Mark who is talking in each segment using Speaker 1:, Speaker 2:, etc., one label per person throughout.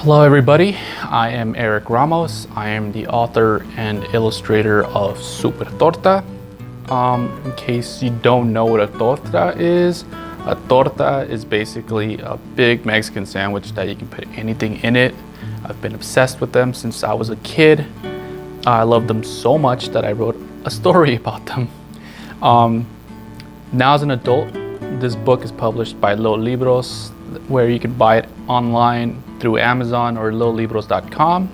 Speaker 1: Hello everybody, I am Eric Ramos. I am the author and illustrator of Super Torta. In case you don't know what a torta is basically a big Mexican sandwich that you can put anything in it. I've been obsessed with them since I was a kid. I love them so much that I wrote a story about them. Now as an adult, this book is published by Los Libros, where you can buy it online through Amazon or loslibros.com.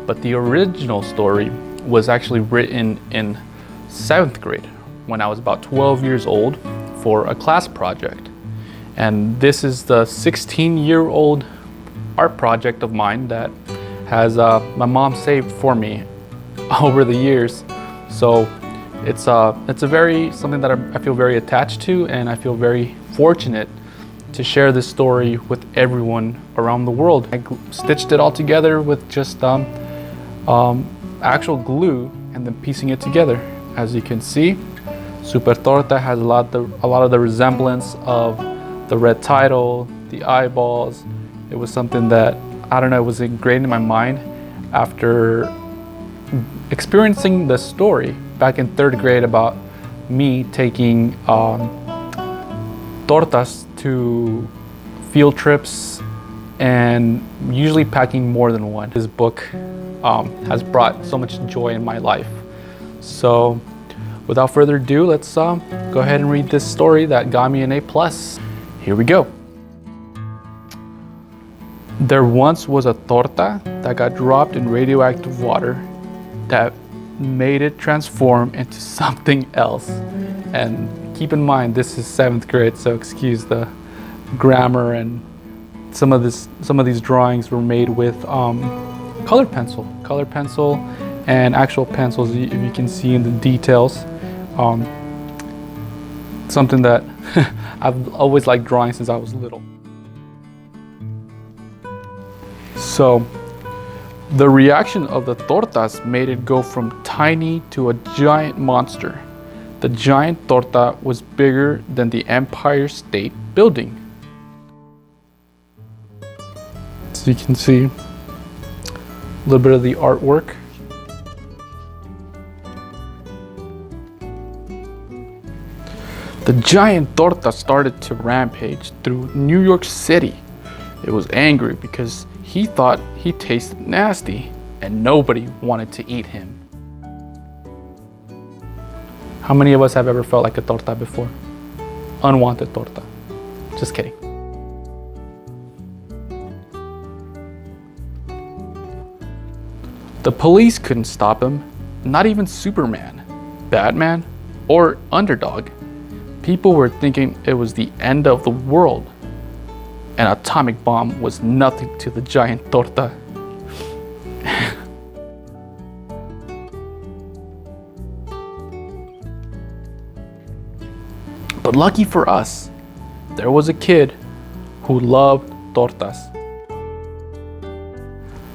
Speaker 1: But the original story was actually written in 7th grade when I was about 12 years old for a class project. And this is the 16-year-old art project of mine that has my mom saved for me over the years. So it's something that I feel very attached to, and I feel very fortunate to share this story with everyone around the world. I stitched it all together with just actual glue and then piecing it together. As you can see, Super Torta has a lot of the resemblance of the red title, the eyeballs. It was something that, I don't know, was ingrained in my mind after experiencing the story back in 3rd grade about me taking tortas to field trips and usually packing more than one. This book has brought so much joy in my life. So without further ado, let's go ahead and read this story that got me an A+. Here we go. There once was a torta that got dropped in radioactive water that made it transform into something else. And keep in mind, this is 7th grade, so excuse the grammar, and some of these drawings were made with color pencil and actual pencils, if you can see in the details. Something that I've always liked drawing since I was little. So the reaction of the tortas made it go from tiny to a giant monster. The giant torta was bigger than the Empire State Building. So you can see a little bit of the artwork. The giant torta started to rampage through New York City. It was angry because he thought he tasted nasty and nobody wanted to eat him. How many of us have ever felt like a torta before? Unwanted torta. Just kidding. The police couldn't stop him, not even Superman, Batman, or Underdog. People were thinking it was the end of the world. An atomic bomb was nothing to the giant torta. But lucky for us, there was a kid who loved tortas.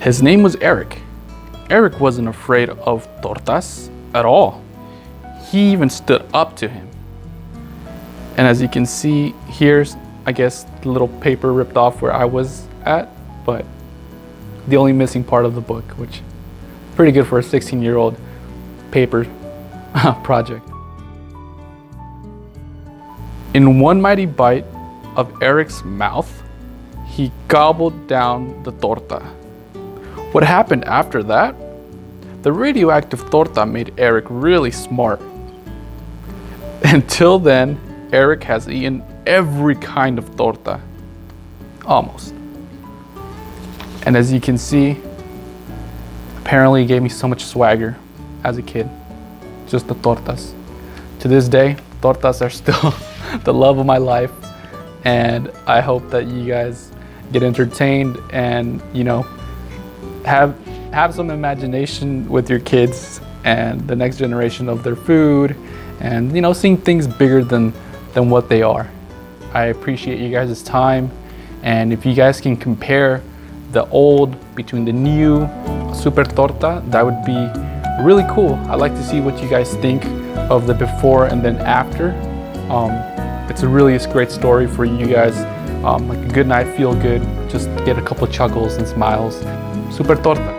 Speaker 1: His name was Eric. Eric wasn't afraid of tortas at all. He even stood up to him. And as you can see, here's, I guess, the little paper ripped off where I was at, but the only missing part of the book, which pretty good for a 16-year-old paper project. In one mighty bite of Eric's mouth, he gobbled down the torta. What happened after that? The radioactive torta made Eric really smart. Until then, Eric has eaten every kind of torta, almost. And as you can see, apparently it gave me so much swagger as a kid, just the tortas. To this day, tortas are still the love of my life, and I hope that you guys get entertained and, you know, have some imagination with your kids and the next generation of their food, and, you know, seeing things bigger than what they are. I appreciate you guys' time, and if you guys can compare the old between the new Super Torta, that would be really cool. I'd like to see what you guys think of the before and then after. It's a great story for you guys, like a good night, feel good just get a couple chuckles and smiles. Super Torta.